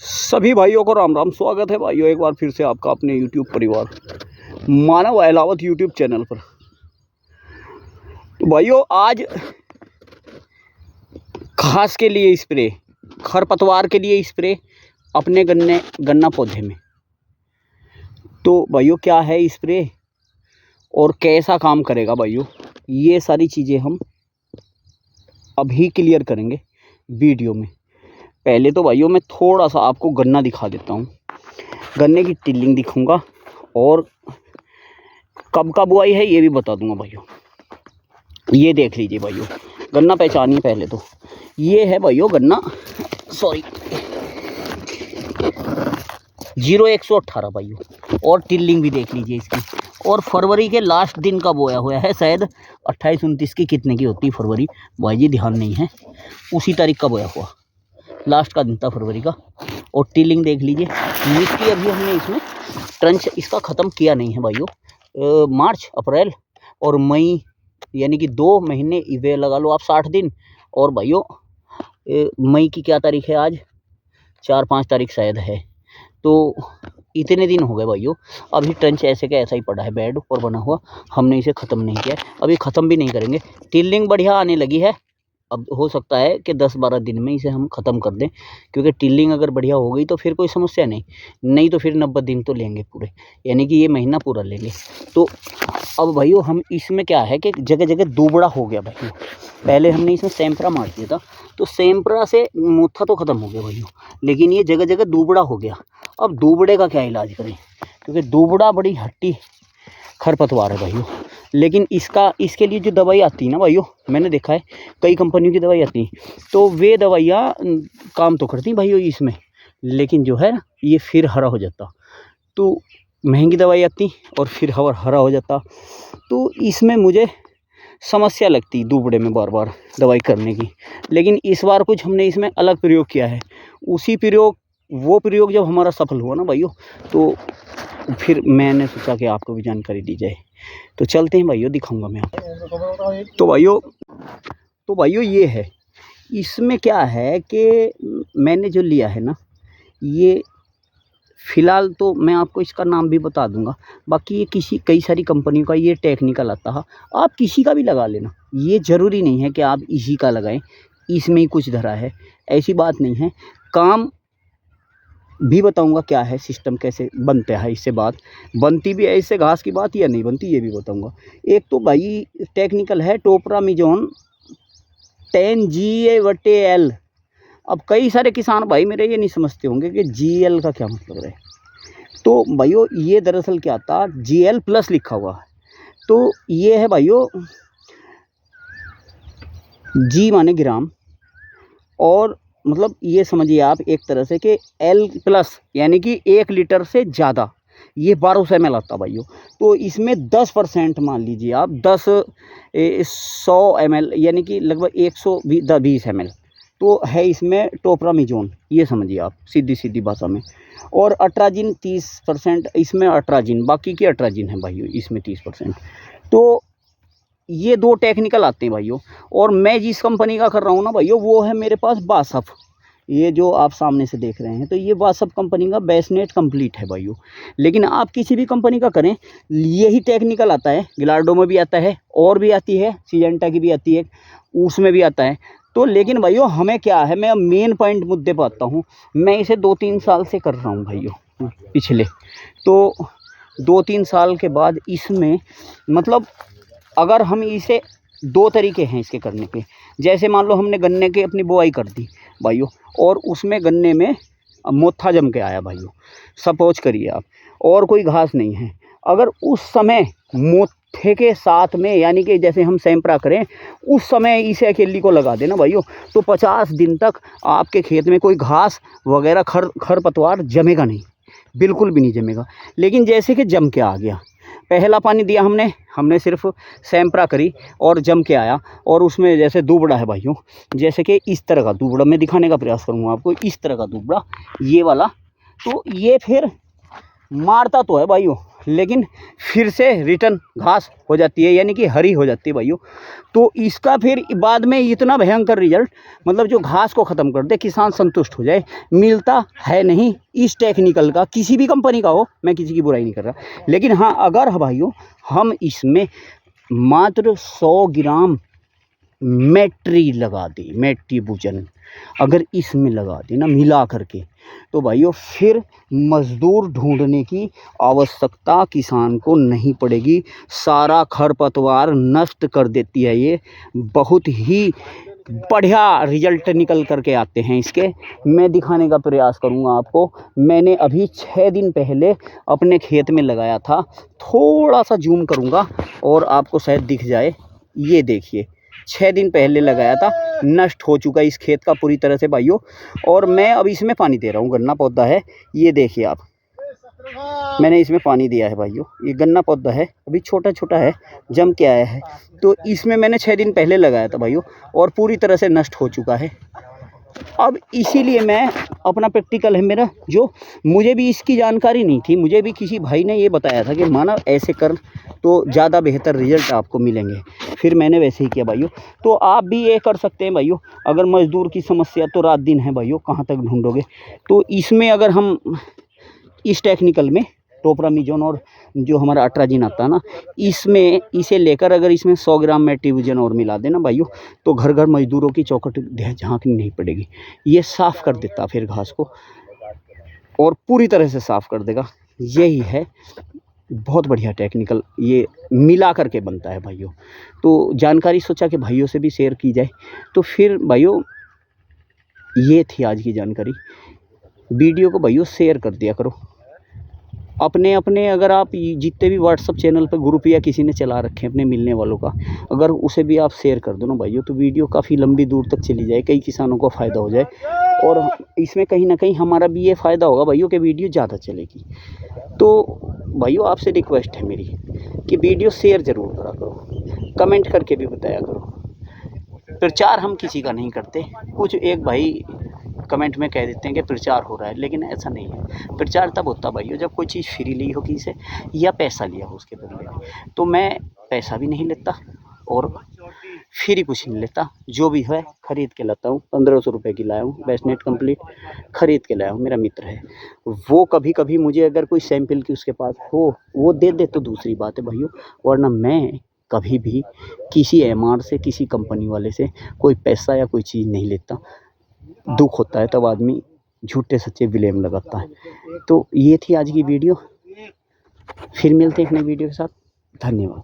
सभी भाइयों को राम राम। स्वागत है भाइयों एक बार फिर से आपका अपने YouTube परिवार मानव अहलावत YouTube चैनल पर। तो भाइयों आज घास के लिए स्प्रे, खरपतवार के लिए स्प्रे अपने गन्ना पौधे में। तो भाइयों क्या है स्प्रे और कैसा काम करेगा भाइयों, ये सारी चीज़ें हम अभी क्लियर करेंगे वीडियो में। पहले तो भाइयों मैं थोड़ा सा आपको गन्ना दिखा देता हूँ, गन्ने की टिल्लिंग दिखाऊंगा और कब का बुआई है ये भी बता दूंगा भाइयों। ये देख लीजिए भाइयों, गन्ना पहचानिए पहले तो। ये है भाइयों गन्ना 0118 भाइयों, और टिल्लिंग भी देख लीजिए इसकी। और फरवरी के लास्ट दिन का बोया हुआ है, शायद 28-29 की कितने की होती है फरवरी, भाई जी ध्यान नहीं है, उसी तारीख का बोया हुआ, लास्ट का दिन था फरवरी का। और टिल्लिंग देख लीजिए। मिट्टी अभी हमने इसमें ट्रंच इसका ख़त्म किया नहीं है भाइयों। मार्च, अप्रैल और मई यानी कि 2 महीने इवे लगा लो आप 60 दिन। और भाइयों मई की क्या तारीख है आज, 4-5 तारीख शायद है। तो इतने दिन हो गए भाइयों। अभी ट्रंच ऐसे का ऐसा ही पड़ा है, बेड ऊपर बना हुआ, हमने इसे ख़त्म नहीं किया है, अभी ख़त्म भी नहीं करेंगे। टिल्लिंग बढ़िया आने लगी है, अब हो सकता है कि 10-12 दिन में इसे हम ख़त्म कर दें, क्योंकि टिल्लिंग अगर बढ़िया हो गई तो फिर कोई समस्या नहीं तो फिर 90 दिन तो लेंगे पूरे, यानी कि ये महीना पूरा लेंगे। तो अब भाइयों हम इसमें क्या है कि जगह जगह दुबड़ा हो गया भाइयों। पहले हमने इसमें सैंपरा मार दिया था, तो सैंपरा से मोथा तो ख़त्म हो गया भाइयों, लेकिन ये जगह जगह दुबड़ा हो गया। अब दुबड़े का क्या इलाज करें, क्योंकि दुबड़ा बड़ी हट्टी खरपतवार है भाइयों। लेकिन इसके लिए जो दवाई आती है ना भाइयों, मैंने देखा है कई कंपनियों की दवाई आती है, तो वे दवाइयाँ काम तो करती भाइयों इसमें, लेकिन जो है ना ये फिर हरा हो जाता। तो महंगी दवाई आती और फिर हरा हो जाता। तो इसमें मुझे समस्या लगती दुबड़े में बार बार दवाई करने की। लेकिन इस बार कुछ हमने इसमें अलग प्रयोग किया है। वो प्रयोग जब हमारा सफल हुआ ना भाइयों, तो फिर मैंने सोचा कि आपको भी जानकारी दी जाए। तो चलते हैं भाइयों, दिखाऊंगा मैं आपको। तो भाइयों ये है, इसमें क्या है कि मैंने जो लिया है ना, ये फ़िलहाल तो मैं आपको इसका नाम भी बता दूंगा। बाकी ये कई सारी कंपनियों का ये टेक्निकल आता है, आप किसी का भी लगा लेना, ये ज़रूरी नहीं है कि आप इसी का लगाएं, इसमें ही कुछ धरा है, ऐसी बात नहीं है। काम भी बताऊंगा क्या है, सिस्टम कैसे बनता है, इससे बात बनती भी है, इससे घास की बात या नहीं बनती ये भी बताऊंगा। एक तो भाई टेक्निकल है टोपरामिजोन 10GA/L। अब कई सारे किसान भाई मेरे ये नहीं समझते होंगे कि GL का क्या मतलब है। तो भाइयों ये दरअसल क्या था, GL+ लिखा हुआ है। तो ये है भाइयों, G माने ग्राम, और मतलब ये समझिए आप एक तरह से कि L+ यानी कि 1 लीटर से ज़्यादा, ये 1200 ml आता भाइयों। तो इसमें 10% मान लीजिए आप 100 ml यानी कि लगभग 120 ml तो है इसमें टोपरामिजोन, ये समझिए आप सीधी भाषा में। और अट्राजिन 30% इसमें, अट्राजिन बाकी की अट्राजिन है भाइयों इसमें 30%। तो ये 2 टेक्निकल आते हैं भाइयों। और मैं जिस कंपनी का कर रहा हूँ ना भाइयों, वो है मेरे पास बासफ, ये जो आप सामने से देख रहे हैं। तो ये बासफ कंपनी का बेसनेट कंप्लीट है भाइयों। लेकिन आप किसी भी कंपनी का करें, यही टेक्निकल आता है, गिलार्डो में भी आता है, और भी आती है, सिजेंटा की भी आती है, उसमें भी आता है। तो लेकिन भाइयों हमें क्या है, मैं मेन पॉइंट मुद्दे पर आता हूँ। मैं इसे 2-3 साल से कर रहा हूँ भाइयों पिछले। तो 2-3 साल के बाद इसमें मतलब अगर हम इसे 2 तरीके हैं इसके करने के। जैसे मान लो हमने गन्ने की अपनी बुआई कर दी भाइयों, और उसमें गन्ने में मोथा जम के आया भाइयों, सपोज करिए आप, और कोई घास नहीं है। अगर उस समय मोथे के साथ में, यानी कि जैसे हम सैंपरा करें, उस समय इसे अकेली को लगा देना भाइयों, तो 50 दिन तक आपके खेत में कोई घास वगैरह खरपतवार जमेगा नहीं, बिल्कुल भी नहीं जमेगा। लेकिन जैसे कि जम के आ गया, पहला पानी दिया हमने सिर्फ सैंपरा करी और जम के आया, और उसमें जैसे दुबड़ा है भाइयों, जैसे कि इस तरह का दुबड़ा मैं दिखाने का प्रयास करूँगा आपको, इस तरह का दुबड़ा ये वाला। तो ये फिर मारता तो है भाइयों, लेकिन फिर से रिटर्न घास हो जाती है, यानी कि हरी हो जाती है भाइयों। तो इसका फिर बाद में इतना भयंकर रिजल्ट, मतलब जो घास को ख़त्म कर दे, किसान संतुष्ट हो जाए, मिलता है नहीं इस टेक्निकल का। किसी भी कंपनी का हो, मैं किसी की बुराई नहीं कर रहा, लेकिन हाँ अगर भाइयों हम इसमें मात्र 100 ग्राम मैट्री लगा दी, मैट्रीबुजन अगर इसमें लगा दी ना मिला करके, तो भाइयों फिर मज़दूर ढूंढने की आवश्यकता किसान को नहीं पड़ेगी। सारा खरपतवार नष्ट कर देती है ये। बहुत ही बढ़िया रिजल्ट निकल करके आते हैं इसके। मैं दिखाने का प्रयास करूंगा आपको। मैंने अभी 6 दिन पहले अपने खेत में लगाया था। थोड़ा सा जूम करूंगा और आपको शायद दिख जाए। ये देखिए 6 दिन पहले लगाया था, नष्ट हो चुका है इस खेत का पूरी तरह से भाइयों। और मैं अब इसमें पानी दे रहा हूँ, गन्ना पौधा है, ये देखिए आप, मैंने इसमें पानी दिया है भाइयों। ये गन्ना पौधा है, अभी छोटा छोटा है, जम के आया है। तो इसमें मैंने 6 दिन पहले लगाया था भाइयों, और पूरी तरह से नष्ट हो चुका है। अब इसीलिए मैं अपना प्रैक्टिकल है मेरा, जो मुझे भी इसकी जानकारी नहीं थी, मुझे भी किसी भाई ने ये बताया था कि मानव ऐसे कर तो ज़्यादा बेहतर रिजल्ट आपको मिलेंगे। फिर मैंने वैसे ही किया भाइयों। तो आप भी ये कर सकते हैं भाइयों। अगर मज़दूर की समस्या तो रात दिन है भाइयों, कहाँ तक ढूंढोगे। तो इसमें अगर हम इस टेक्निकल में टोपरामिजोन और जो हमारा अट्राजिन आता है ना, इसमें इसे लेकर अगर इसमें 100 ग्राम मैट्रीबुजन और मिला देना भाइयों, तो घर घर मजदूरों की चौखट झांकनी नहीं पड़ेगी। ये साफ़ कर देता फिर घास को, और पूरी तरह से साफ़ कर देगा। यही है बहुत बढ़िया टेक्निकल, ये मिला करके बनता है भाइयों। तो जानकारी सोचा कि भाइयों से भी शेयर की जाए। तो फिर भाइयों ये थी आज की जानकारी। वीडियो को भाइयों शेयर कर दिया करो अपने अपने, अगर आप जितने भी व्हाट्सअप चैनल पर ग्रुप या किसी ने चला रखे हैं अपने मिलने वालों का, अगर उसे भी आप शेयर कर दो ना भाइयों, तो वीडियो काफ़ी लंबी दूर तक चली जाए, कई किसानों को फ़ायदा हो जाए। और इसमें कहीं ना कहीं हमारा भी ये फ़ायदा होगा भाइयों कि वीडियो ज़्यादा चलेगी। तो भाइयों आपसे रिक्वेस्ट है मेरी कि वीडियो शेयर ज़रूर करा करो, कमेंट करके भी बताया करो। प्रचार हम किसी का नहीं करते। कुछ एक भाई कमेंट में कह देते हैं कि प्रचार हो रहा है, लेकिन ऐसा नहीं है। प्रचार तब होता भाइयों जब कोई चीज़ फ्री ली हो किसी से, या पैसा लिया हो उसके बदले में। तो मैं पैसा भी नहीं लेता और फ्री कुछ नहीं लेता, जो भी है ख़रीद के लाता हूँ। 1500 रुपये की लाया हूँ, बेस्टनेट कंप्लीट ख़रीद के लाया हूँ। मेरा मित्र है वो, कभी कभी मुझे अगर कोई सैंपल की उसके पास हो वो दे दे तो दूसरी बात है भाइयों, वरना मैं कभी भी किसी एमआर से, किसी कंपनी वाले से कोई पैसा या कोई चीज़ नहीं लेता। दुख होता है तब आदमी झूठे सच्चे ब्लेम लगाता है। तो ये थी आज की वीडियो। फिर मिलते हैं एक नई वीडियो के साथ। धन्यवाद।